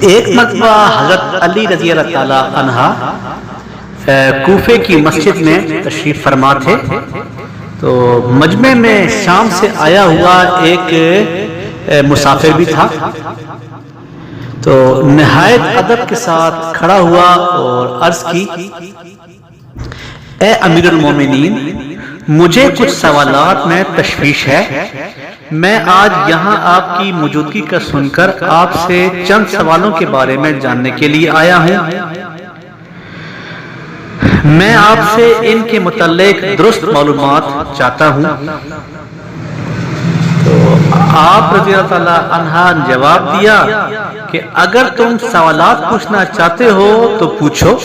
ایک مرتبہ حضرت علی رضی اللہ تعالی عنہ کوفے کی مسجد میں تشریف فرما تھے، تو مجمع میں شام سے آیا ہوا ایک مسافر بھی تھا، تو نہایت ادب کے ساتھ کھڑا ہوا اور عرض کی، اے امیر المومنین، مجھے کچھ سوالات میں تشویش ہے، میں آج یہاں آپ کی موجودگی کا سن کر آپ سے چند سوالوں کے بارے میں جاننے کے لیے آیا ہوں، میں آپ سے ان کے متعلق درست معلومات چاہتا ہوں۔ تو آپ رضی اللہ تعالی عنہ نے جواب دیا کہ اگر تم سوالات پوچھنا چاہتے ہو تو پوچھو،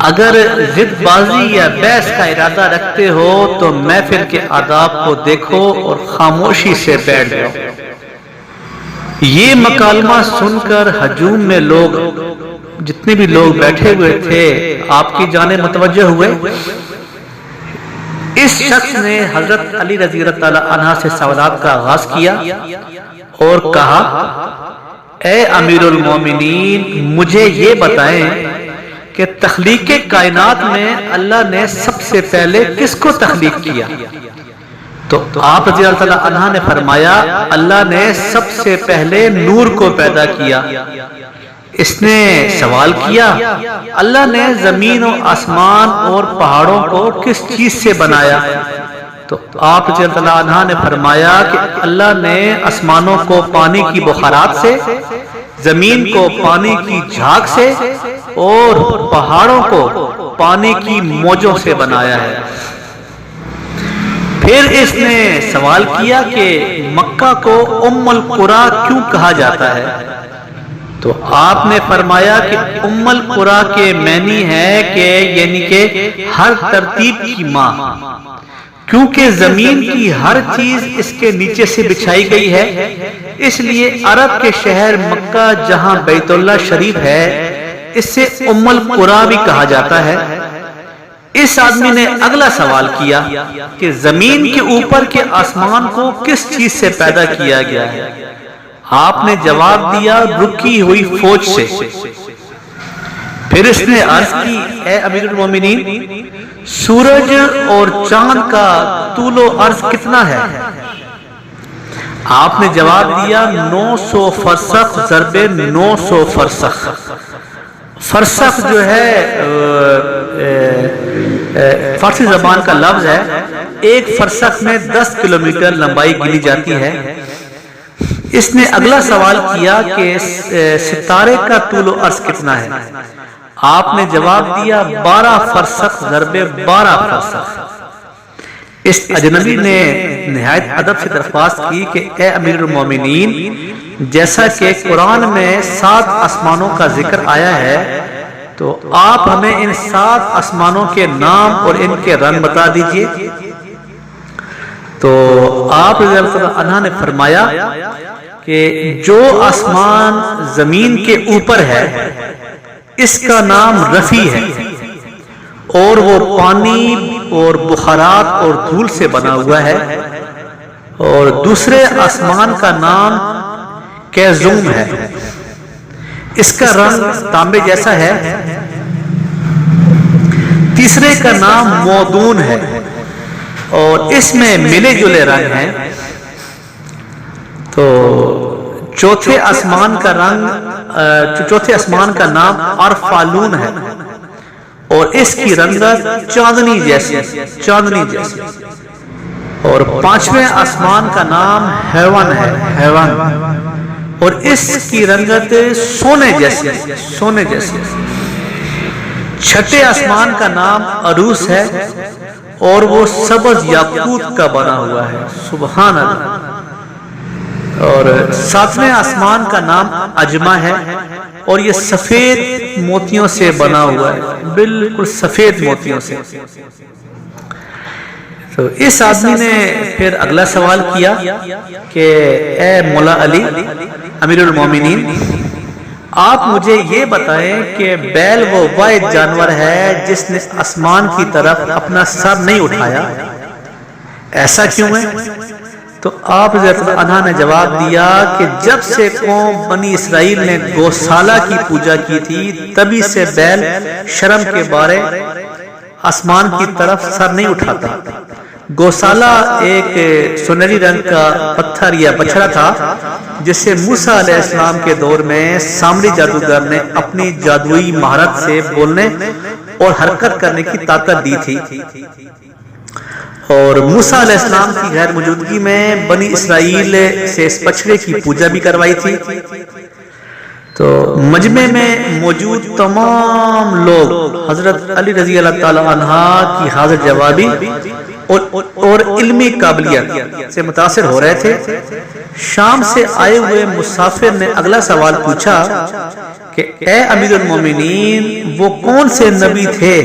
اگر ضد بازی یا بحث کا ارادہ رکھتے ہو تو محفل کے آداب کو دیکھو اور خاموشی سے بیٹھ جاؤ۔ یہ مکالمہ سن کر ہجوم میں لوگ، جتنے بھی لوگ بیٹھے ہوئے تھے، آپ کی جانب متوجہ ہوئے۔ اس شخص نے حضرت علی رضی اللہ تعالی عنہ سے سوالات کا آغاز کیا اور کہا، اے امیر المومنین، مجھے یہ بتائیں کہ تخلیق کائنات میں اللہ نے سب سے پہلے کس کو تخلیق کیا؟ تو آپ رضی اللہ تعالی عنہ نے فرمایا، اللہ نے سب سے پہلے نور کو پیدا کیا۔ اس نے سوال کیا، اللہ نے زمین و آسمان اور پہاڑوں کو کس چیز سے بنایا؟ تو آپ رضی اللہ عنہ نے فرمایا کہ اللہ نے آسمانوں کو پانی کی بخارات سے، زمین کو پانی کی جھاگ سے اور پہاڑوں کو پانی کی موجوں سے بنایا ہے۔ پھر اس نے سوال کیا کہ مکہ کو ام القریٰ کیوں کہا جاتا ہے؟ تو آپ نے فرمایا کہ ام القریٰ کے معنی ہے کہ یعنی کہ ہر ترتیب کی ماں، کیونکہ زمین کی ہر چیز اس کے نیچے سے بچھائی گئی ہے، اس لیے عرب کے شہر مکہ جہاں بیت اللہ شریف ہے، اس سے ام القریٰ بھی کہا جاتا ہے۔ اس آدمی نے اگلا سوال کیا کہ زمین کے اوپر کے آسمان کو کس چیز سے پیدا کیا گیا ہے؟ آپ نے جواب دیا، رکی ہوئی فوج سے۔ پھر اس نے عرض کی، اے امیر المومنین، سورج اور چاند کا طول و عرض کتنا ہے؟ آپ نے جواب دیا، 900 فرسخ ضرب 900 فرسخ۔ فرسخ جو ہے فارسی زبان کا لفظ ہے، ایک فرسخ میں 10 کلومیٹر لمبائی گنی جاتی ہے۔ اس نے اگلا سوال کیا کہ ستارے کا طول و عرض کتنا ہے؟ آپ نے جواب دیا، 12 فرسخ ضرب 12 فرسخ۔ اس اجنبی نے نہایت ادب سے درخواست کی کہ اے امیر المومنین، جیسا کہ قرآن میں 7 آسمانوں کا ذکر آیا ہے، تو آپ ہمیں ان 7 آسمانوں کے نام اور ان کے رنگ بتا دیجئے۔ تو آپ رضی اللہ عنہ نے فرمایا کہ جو آسمان زمین کے اوپر ہے اس کا نام رفیع ہے، اور وہ پانی اور بخارات اور دھول سے بنا ہوا ہے، اور دوسرے آسمان کا نام کیزوم ہے، اس کا رنگ تانبے جیسا ہے، تیسرے کا نام مودون ہے اور اس میں ملے جلے رنگ ہیں، تو چوتھے آسمان کا نام ارفالون ہے اور اس کی رنگت چاندنی جیسی، اور 5ویں آسمان کا نام ہیون ہے، اور اس کی رنگت سونے جیسی۔ 6ٹھے آسمان کا نام عروس ہے اور وہ سبز یاقوت کا بنا ہوا ہے، سبحان اللہ۔ اور 7ویں آسمان کا نام اجمہ ہے اور یہ سفید موتیوں سے بنا ہوا ہے، بالکل سفید موتیوں سے۔ تو اس آدمی نے پھر اگلا سوال کیا کہ اے مولا علی امیر المومنین، آپ مجھے یہ بتائیں کہ بیل وہ واحد جانور ہے جس نے آسمان کی طرف اپنا سر نہیں اٹھایا، ایسا کیوں ہے؟ تو آپ رضی اللہ عنہ نے جواب دیا کہ جب سے قوم بنی اسرائیل نے گوسالہ کی پوجا کی تھی تبھی سے بیل شرم کے بارے آسمان کی طرف سر نہیں اٹھاتا۔ گوسالہ ایک سنہری رنگ کا پتھر یا بچھڑا تھا جس سے موسیٰ علیہ السلام کے دور میں سامری جادوگر نے اپنی جادوئی مہارت سے بولنے اور حرکت کرنے کی طاقت دی تھی، اور موسیٰ علیہ السلام کی غیر موجودگی میں بنی اسرائیل سے اس بچھڑے کی پوجا بھی کروائی تھی۔ تو مجمع میں موجود تمام لوگ حضرت علی رضی اللہ تعالی عنہ کی حاضر جوابی اور علمی قابلیت سے متاثر ہو رہے تھے۔ شام سے آئے ہوئے مسافر نے اگلا سوال پوچھا کہ اے امیر المومنین، وہ کون سے نبی تھے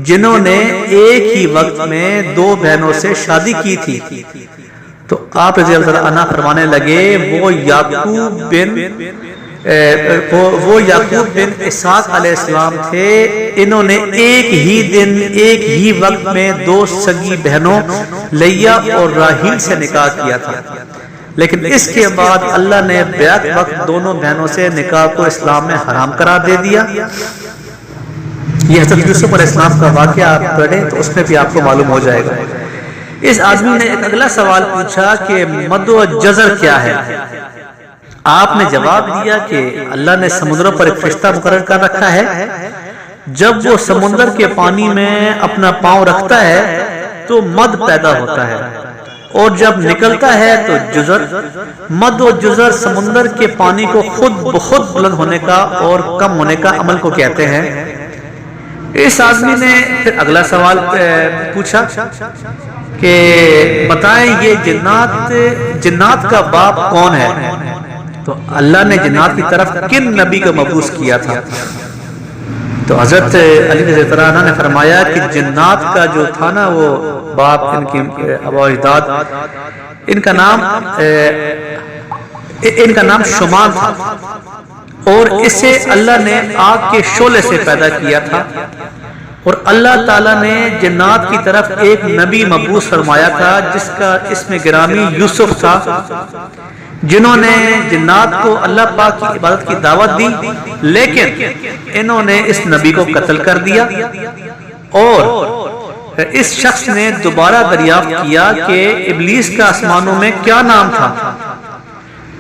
جنہوں نے ایک ہی وقت میں 2 بہنوں سے شادی کی تھی؟ تو آپ رضی اللہ عنہ فرمانے لگے وہ یعقوب بن اسحاق علیہ السلام تھے، انہوں نے ایک ہی دن ایک ہی وقت میں 2 سگی بہنوں لیا اور راحیل سے نکاح کیا تھا، لیکن اس کے بعد اللہ نے بیک وقت دونوں بہنوں سے نکاح کو اسلام میں حرام قرار دے دیا۔ یہ حضرت یوسف علیہ السلام کا واقعہ آپ پڑھیں تو اس میں بھی آپ کو معلوم ہو جائے گا۔ اس آدمی نے ایک اگلا سوال پوچھا کہ مد و جزر کیا ہے؟ آپ نے جواب دیا کہ اللہ نے سمندروں پر ایک فرشتہ مقرر کر رکھا ہے، جب وہ سمندر کے پانی میں اپنا پاؤں رکھتا ہے تو مد پیدا ہوتا ہے، اور جب نکلتا ہے تو جزر۔ مد و جزر سمندر کے پانی کو خود بخود بلند ہونے کا اور کم ہونے کا عمل کو کہتے ہیں۔ اس آدمی نے پھر اگلا سوال پوچھا کہ بتائیں یہ جنات کا باپ کون ہے؟ تو اللہ نے جنات کی طرف کن نبی کو مبعوث کیا تھا؟ تو حضرت علی رضی اللہ عنہ نے فرمایا کہ جنات کا جو تھا نا وہ باپ، ان کی ابا اجداد، ان کا نام شمان تھا، اور اسے اللہ نے آگ کے شعلے سے پیدا کیا تھا، اور اللہ تعالیٰ نے جنات کی طرف ایک نبی مبعوث فرمایا تھا جس کا اسم گرامی یوسف تھا، جنہوں نے جنات کو اللہ پاک کی عبادت کی دعوت دی، لیکن انہوں نے اس نبی کو قتل کر دیا، اور اس شخص نے دوبارہ دریافت کیا کہ ابلیس کا آسمانوں میں کیا نام تھا؟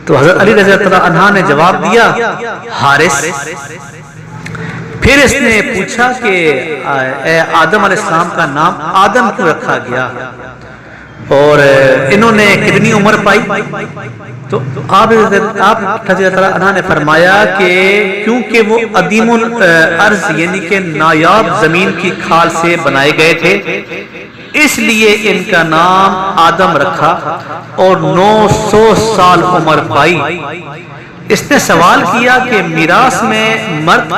تو حضرت علی رضی اللہ عنہ نے جواب دیا حارث۔ پھر اس نے پوچھا کہ اے آدم علیہ السلام کا نام آدم کیوں رکھا گیا، اور انہوں نے کتنی عمر پائی؟ تو آپ رضی اللہ عنہ نے فرمایا کہ کیونکہ وہ عدیم الارض یعنی کہ نایاب زمین کی کھال سے بنائے گئے تھے، اس لیے ان کا نام آدم رکھا، اور 900 سال عمر پائی۔ اس نے سوال کیا کہ میراث میں مرد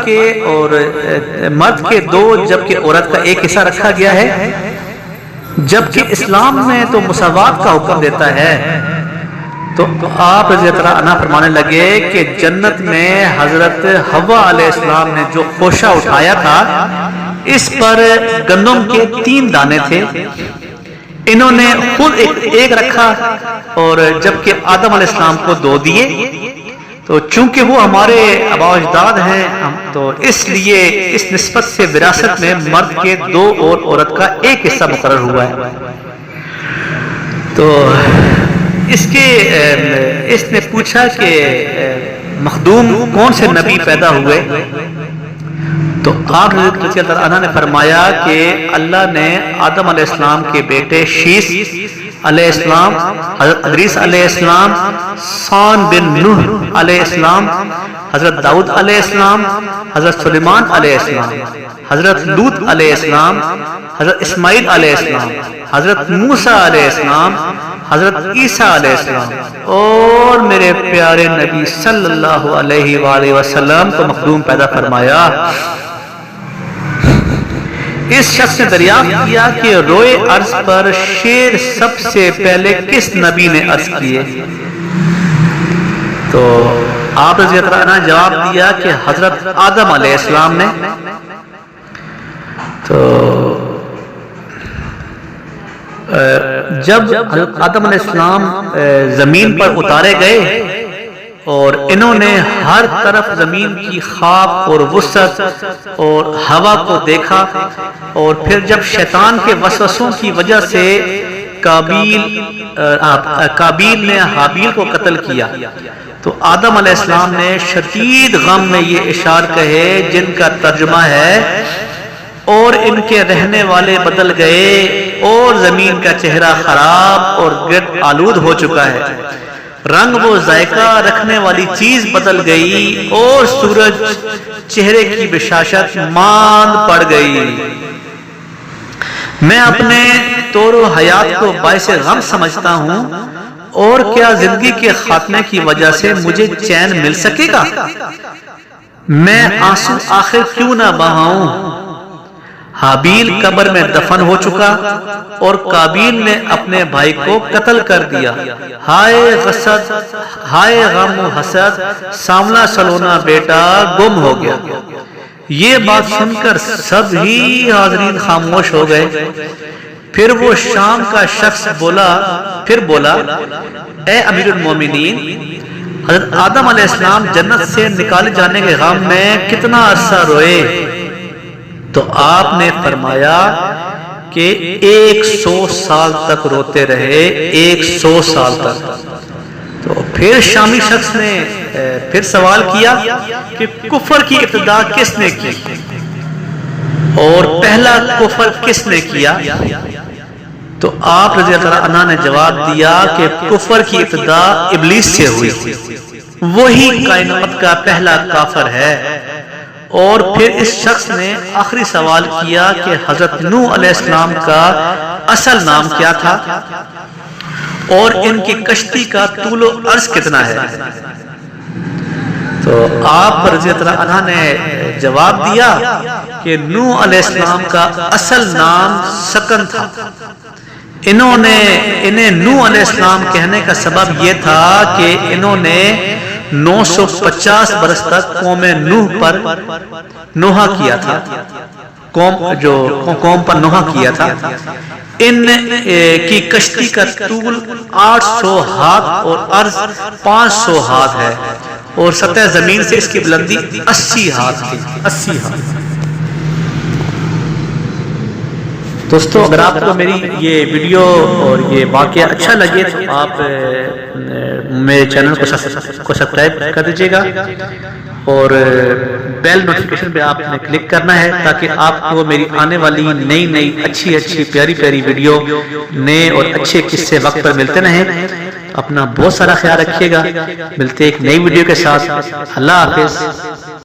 کے 2 جبکہ عورت کا 1 حصہ رکھا گیا ہے، جبکہ اسلام میں تو مساوات کا حکم دیتا ہے۔ تو آپ رضی اللہ عنہ فرمانے لگے کہ جنت میں حضرت حوا علیہ السلام نے جو خوشہ اٹھایا تھا اس پر گندم کے 3 دانے تھے، انہوں نے خود ایک رکھا، اور جبکہ آدم علیہ السلام کو 2 دیے۔ تو چونکہ وہ ہمارے آباء و اجداد ہیں تو اس لیے اس نسبت سے وراثت میں مرد کے 2 اور عورت کا 1 حصہ مقرر ہوا ہے۔ تو اس نے پوچھا کہ مخدوم کون سے نبی پیدا ہوئے؟ تو آپ رضی اللہ عنہ نے فرمایا کہ اللہ نے آدم علیہ السلام کے بیٹے شیس علیہ السلام، حضرت ادریس علیہ السلام، سان بن نوح علیہ السلام، حضرت داؤد علیہ السلام، حضرت سلیمان علیہ السلام، حضرت لوط علیہ السلام، حضرت اسماعیل علیہ السلام، حضرت موسیٰ علیہ السلام، حضرت عیسیٰ علیہ السلام، اور میرے پیارے نبی صلی اللہ علیہ وآلہ وسلم کو مخدوم پیدا فرمایا۔ اس شخص نے دریافت کیا کہ روئے عرض پر شیر سب سے پہلے کس نبی نے عرض کیے؟ تو آپ رضی اللہ عنہ نے جواب دیا کہ حضرت آدم علیہ السلام نے۔ تو جب حضرت آدم علیہ السلام زمین پر اتارے گئے اور انہوں نے ہر طرف زمین کی خاک اور وسعت اور ہوا کو دیکھا، اور پھر جب شیطان کے وسوسوں کی وجہ سے قابیل نے حابیل کو قتل کیا، تو آدم علیہ السلام نے شدید غم میں یہ اشعار کہے جن کا ترجمہ ہے: اور ان کے رہنے والے بدل گئے، اور زمین کا چہرہ خراب اور گرد آلود ہو چکا ہے، رنگ و ذائقہ رکھنے والی چیز بدل گئی، اور سورج چہرے کی بشاشت ماند پڑ گئی۔ میں اپنے طور و حیات کو باعث غم سمجھتا ہوں، اور کیا زندگی کے خاتمے کی وجہ سے مجھے چین مل سکے گا؟ میں آنسو آخر کیوں نہ بہاؤں؟ حابیل قبر میں دفن ہو چکا، اور قابیل نے اپنے بھائی کو قتل کر دیا۔ ہائے غصت، ہائے غم و حسد، سامنا سلونا بیٹا گم ہو گیا۔ یہ بات سن کر سب ہی حاضرین خاموش ہو گئے۔ پھر وہ شام کا شخص بولا، اے امیر المومنین، حضرت آدم علیہ السلام جنت سے نکالے جانے کے غم میں کتنا عرصہ روئے؟ تو آپ نے فرمایا کہ 100 سال تک روتے رہے، 100 سال تک۔ تو پھر شامی شخص نے پھر سوال کیا کہ کفر کی ابتدا کس نے کی، اور پہلا کفر کس نے کیا؟ تو آپ رضی اللہ عنہ نے جواب دیا کہ کفر کی ابتدا ابلیس سے ہوئی، وہی کائنات کا پہلا کافر ہے۔ اور پھر اس شخص نے آخری سوال کیا کہ حضرت نوح علیہ السلام کا اصل نام کیا تھا، اور ان کی کشتی کا طول و عرض کتنا ہے؟ تو آپ رضی اللہ عنہ نے جواب دیا کہ نوح علیہ السلام کا اصل نام سکن تھا۔ انہیں نوح علیہ السلام کہنے کا سبب یہ تھا کہ انہوں نے 950 برس تک قوم نوح پر نوحہ کیا تھا، قوم پر نوحہ کیا تھا۔ ان کی کشتی کا طول 800 ہاتھ اور عرض 500 ہاتھ ہے، اور سطح زمین سے اس کی بلندی 80 ہاتھ تھی، 80 ہاتھ۔ دوستو، اگر آپ کو میری یہ ویڈیو اور یہ واقعہ اچھا لگے تو آپ میرے چینل کو سبسکرائب کر دیجیے گا، اور بیل نوٹیفیکیشن پہ آپ نے کلک کرنا ہے تاکہ آپ کو میری آنے والی نئی اچھی پیاری ویڈیو، نئے اور اچھے قصے وقت پر ملتے رہیں۔ اپنا بہت سارا خیال رکھیے گا، ملتے ایک نئی ویڈیو کے ساتھ۔ اللہ حافظ۔